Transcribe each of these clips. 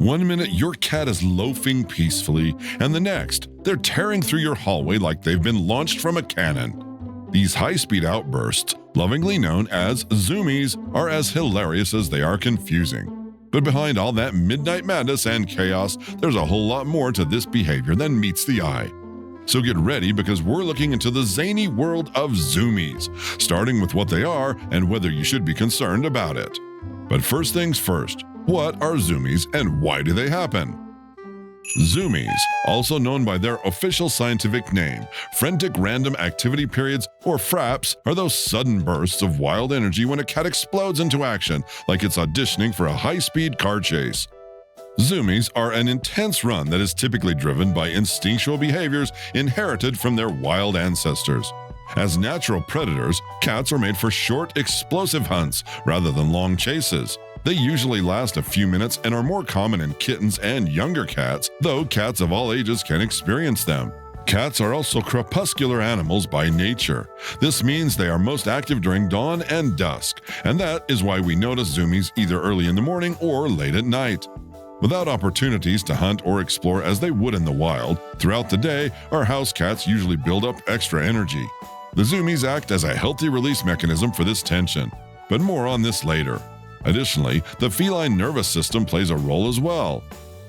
One minute your cat is loafing peacefully, and the next, they're tearing through your hallway like they've been launched from a cannon. These high-speed outbursts, lovingly known as Zoomies, are as hilarious as they are confusing. But behind all that midnight madness and chaos, there's a whole lot more to this behavior than meets the eye. So get ready, because we're looking into the zany world of Zoomies, starting with what they are and whether you should be concerned about it. But first things first, what are Zoomies and why do they happen? Zoomies, also known by their official scientific name, frantic random activity periods, or FRAPs, are those sudden bursts of wild energy when a cat explodes into action like it's auditioning for a high-speed car chase. Zoomies are an intense run that is typically driven by instinctual behaviors inherited from their wild ancestors. As natural predators, cats are made for short, explosive hunts rather than long chases. They usually last a few minutes and are more common in kittens and younger cats, though cats of all ages can experience them. Cats are also crepuscular animals by nature. This means they are most active during dawn and dusk, and that is why we notice Zoomies either early in the morning or late at night. Without opportunities to hunt or explore as they would in the wild, throughout the day, our house cats usually build up extra energy. The Zoomies act as a healthy release mechanism for this tension, but more on this later. Additionally, the feline nervous system plays a role as well.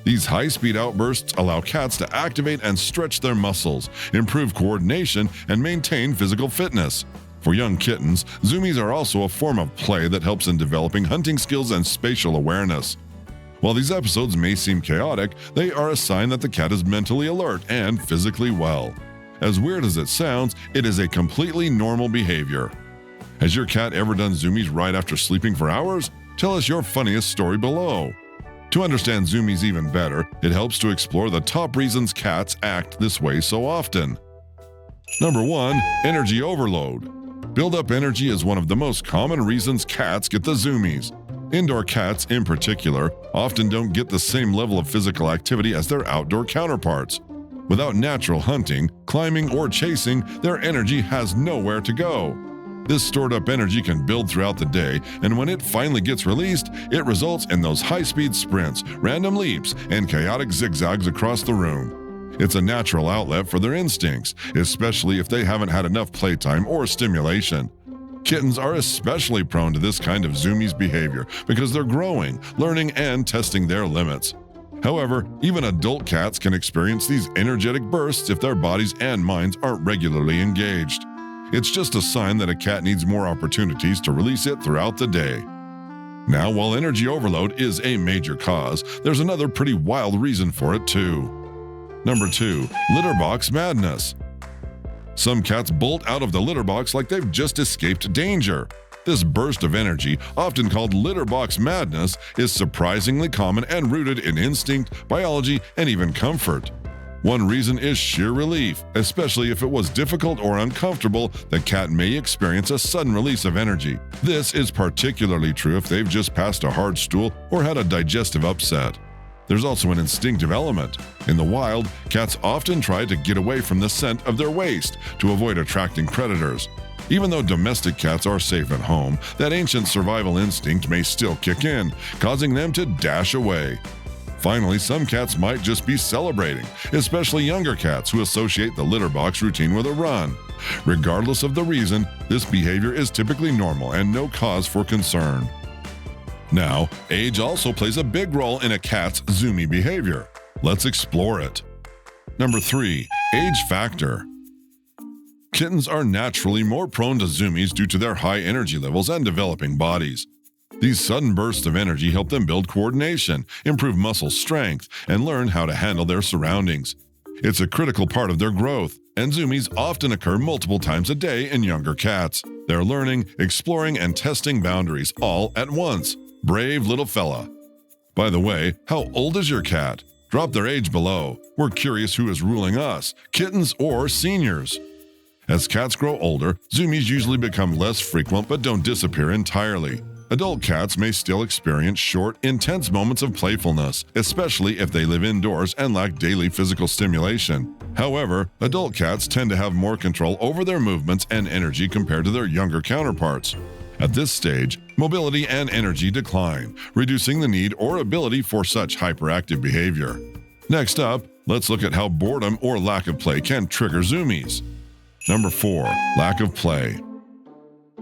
These high-speed outbursts allow cats to activate and stretch their muscles, improve coordination, and maintain physical fitness. For young kittens, Zoomies are also a form of play that helps in developing hunting skills and spatial awareness. While these episodes may seem chaotic, they are a sign that the cat is mentally alert and physically well. As weird as it sounds, it is a completely normal behavior. Has your cat ever done Zoomies right after sleeping for hours? Tell us your funniest story below. To understand Zoomies even better, it helps to explore the top reasons cats act this way so often. Number 1. Energy overload. Build-up energy is one of the most common reasons cats get the Zoomies. Indoor cats, in particular, often don't get the same level of physical activity as their outdoor counterparts. Without natural hunting, climbing, or chasing, their energy has nowhere to go. This stored-up energy can build throughout the day, and when it finally gets released, it results in those high-speed sprints, random leaps, and chaotic zigzags across the room. It's a natural outlet for their instincts, especially if they haven't had enough playtime or stimulation. Kittens are especially prone to this kind of Zoomies behavior because they're growing, learning, and testing their limits. However, even adult cats can experience these energetic bursts if their bodies and minds aren't regularly engaged. It's just a sign that a cat needs more opportunities to release it throughout the day. Now, while energy overload is a major cause, there's another pretty wild reason for it too. Number 2. Litter box madness. Some cats bolt out of the litter box like they've just escaped danger. This burst of energy, often called litter box madness, is surprisingly common and rooted in instinct, biology, and even comfort. One reason is sheer relief, especially if it was difficult or uncomfortable. The cat may experience a sudden release of energy. This is particularly true if they've just passed a hard stool or had a digestive upset. There's also an instinctive element. In the wild, cats often try to get away from the scent of their waste to avoid attracting predators. Even though domestic cats are safe at home, that ancient survival instinct may still kick in, causing them to dash away. Finally, some cats might just be celebrating, especially younger cats who associate the litter box routine with a run. Regardless of the reason, this behavior is typically normal and no cause for concern. Now, age also plays a big role in a cat's Zoomie behavior. Let's explore it. Number 3. Age factor. Kittens are naturally more prone to Zoomies due to their high energy levels and developing bodies. These sudden bursts of energy help them build coordination, improve muscle strength, and learn how to handle their surroundings. It's a critical part of their growth, and Zoomies often occur multiple times a day in younger cats. They're learning, exploring, and testing boundaries all at once. Brave little fella. By the way, how old is your cat? Drop their age below. We're curious who is ruling us, kittens or seniors. As cats grow older, Zoomies usually become less frequent but don't disappear entirely. Adult cats may still experience short, intense moments of playfulness, especially if they live indoors and lack daily physical stimulation. However, adult cats tend to have more control over their movements and energy compared to their younger counterparts. At this stage, mobility and energy decline, reducing the need or ability for such hyperactive behavior. Next up, let's look at how boredom or lack of play can trigger zoomies. Number 4. Lack of play.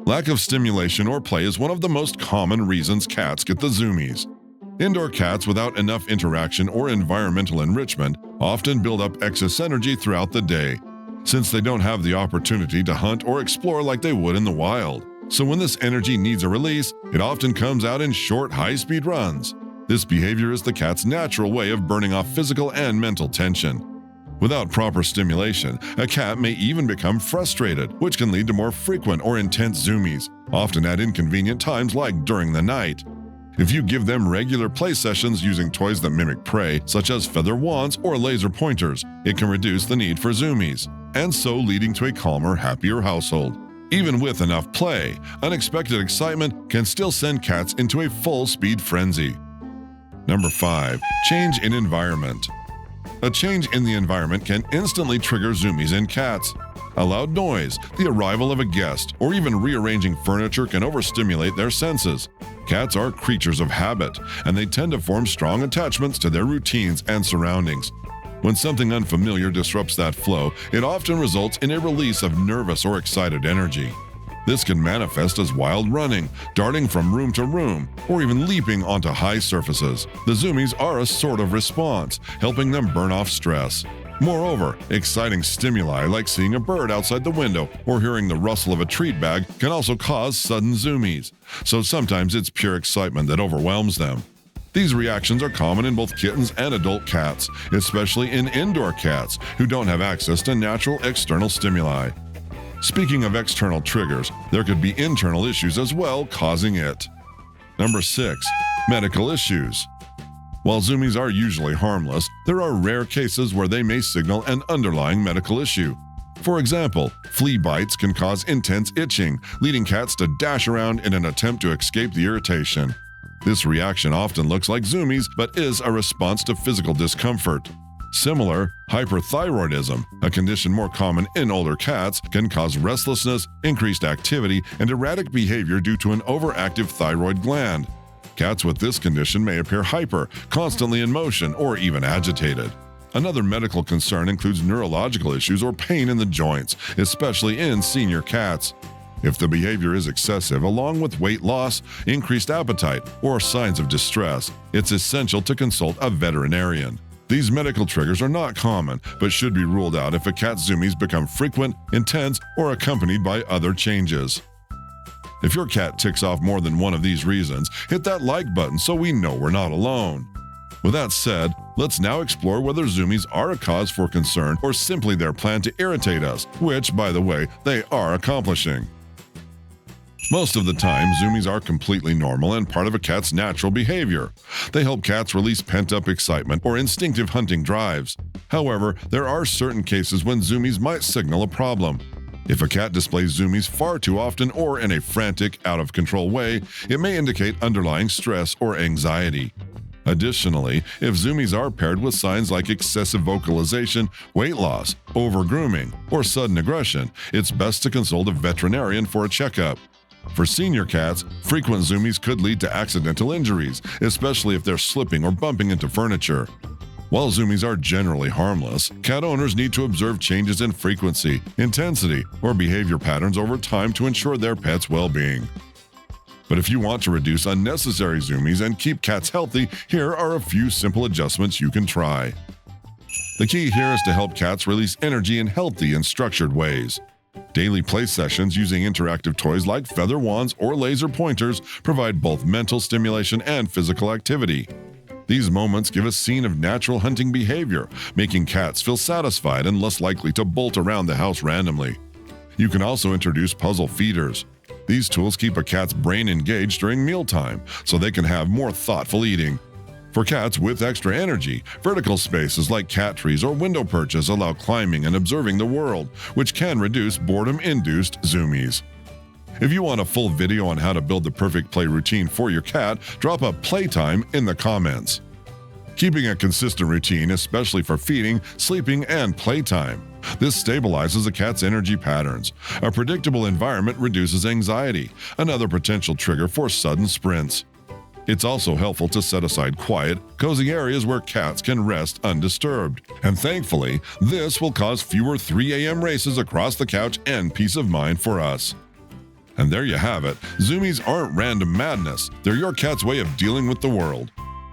Lack of stimulation or play is one of the most common reasons cats get the zoomies. Indoor cats without enough interaction or environmental enrichment often build up excess energy throughout the day, since they don't have the opportunity to hunt or explore like they would in the wild. So when this energy needs a release, it often comes out in short, high-speed runs. This behavior is the cat's natural way of burning off physical and mental tension. Without proper stimulation, a cat may even become frustrated, which can lead to more frequent or intense zoomies, often at inconvenient times like during the night. If you give them regular play sessions using toys that mimic prey, such as feather wands or laser pointers, it can reduce the need for zoomies, and so leading to a calmer, happier household. Even with enough play, unexpected excitement can still send cats into a full-speed frenzy. Number 5. Change in environment. A change in the environment can instantly trigger zoomies in cats. A loud noise, the arrival of a guest, or even rearranging furniture can overstimulate their senses. Cats are creatures of habit, and they tend to form strong attachments to their routines and surroundings. When something unfamiliar disrupts that flow, it often results in a release of nervous or excited energy. This can manifest as wild running, darting from room to room, or even leaping onto high surfaces. The zoomies are a sort of response, helping them burn off stress. Moreover, exciting stimuli like seeing a bird outside the window or hearing the rustle of a treat bag can also cause sudden zoomies, so sometimes it's pure excitement that overwhelms them. These reactions are common in both kittens and adult cats, especially in indoor cats who don't have access to natural external stimuli. Speaking of external triggers, there could be internal issues as well causing it. Number 6. Medical issues. While zoomies are usually harmless, there are rare cases where they may signal an underlying medical issue. For example, flea bites can cause intense itching, leading cats to dash around in an attempt to escape the irritation. This reaction often looks like zoomies, but is a response to physical discomfort. Similar, hyperthyroidism, a condition more common in older cats, can cause restlessness, increased activity, and erratic behavior due to an overactive thyroid gland. Cats with this condition may appear hyper, constantly in motion, or even agitated. Another medical concern includes neurological issues or pain in the joints, especially in senior cats. If the behavior is excessive, along with weight loss, increased appetite, or signs of distress, it's essential to consult a veterinarian. These medical triggers are not common, but should be ruled out if a cat's zoomies become frequent, intense, or accompanied by other changes. If your cat ticks off more than one of these reasons, hit that like button so we know we're not alone. With that said, let's now explore whether zoomies are a cause for concern or simply their plan to irritate us, which, by the way, they are accomplishing. Most of the time, zoomies are completely normal and part of a cat's natural behavior. They help cats release pent-up excitement or instinctive hunting drives. However, there are certain cases when zoomies might signal a problem. If a cat displays zoomies far too often or in a frantic, out-of-control way, it may indicate underlying stress or anxiety. Additionally, if zoomies are paired with signs like excessive vocalization, weight loss, over-grooming, or sudden aggression, it's best to consult a veterinarian for a checkup. For senior cats, frequent zoomies could lead to accidental injuries, especially if they're slipping or bumping into furniture. While zoomies are generally harmless, cat owners need to observe changes in frequency, intensity, or behavior patterns over time to ensure their pet's well-being. But if you want to reduce unnecessary zoomies and keep cats healthy, here are a few simple adjustments you can try. The key here is to help cats release energy in healthy and structured ways. Daily play sessions using interactive toys like feather wands or laser pointers provide both mental stimulation and physical activity. These moments give a scene of natural hunting behavior, making cats feel satisfied and less likely to bolt around the house randomly. You can also introduce puzzle feeders. These tools keep a cat's brain engaged during mealtime, so they can have more thoughtful eating. For cats with extra energy, vertical spaces like cat trees or window perches allow climbing and observing the world, which can reduce boredom-induced zoomies. If you want a full video on how to build the perfect play routine for your cat, drop a playtime in the comments. keeping a consistent routine, especially for feeding, sleeping, and playtime. This stabilizes a cat's energy patterns. A predictable environment reduces anxiety, another potential trigger for sudden sprints. It's also helpful to set aside quiet, cozy areas where cats can rest undisturbed. And thankfully, this will cause fewer 3 a.m. races across the couch and peace of mind for us. And there you have it. Zoomies aren't random madness. They're your cat's way of dealing with the world.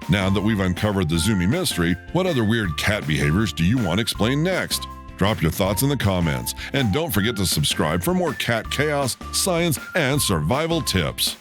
Now that we've uncovered the Zoomie mystery, what other weird cat behaviors do you want explained next? Drop your thoughts in the comments, and don't forget to subscribe for more cat chaos, science, and survival tips.